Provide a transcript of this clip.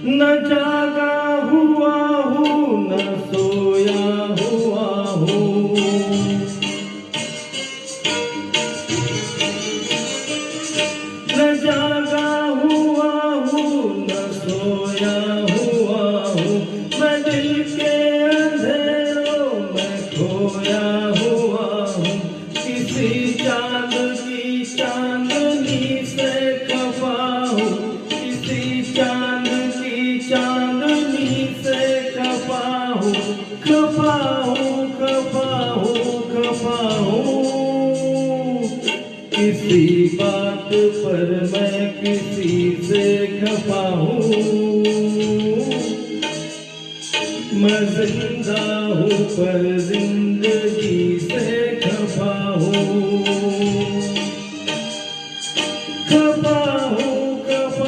न जागा हुआ हूँ न सोया हुआ हूँ, न जागा हुआ हूँ न सोया हुआ हूँ, मैं दिल के अंधेरों में खोया हुआ हूँ। किसी चांद की चांदनी से खफा हूँ, किसी चांद की चांदनी से खफा हूँ, खफा हूँ, खफा हूँ, खफा हूँ। किसी बात पर मैं किसी से खफा हूँ। मैं जिंदा हूँ पर जिंदगी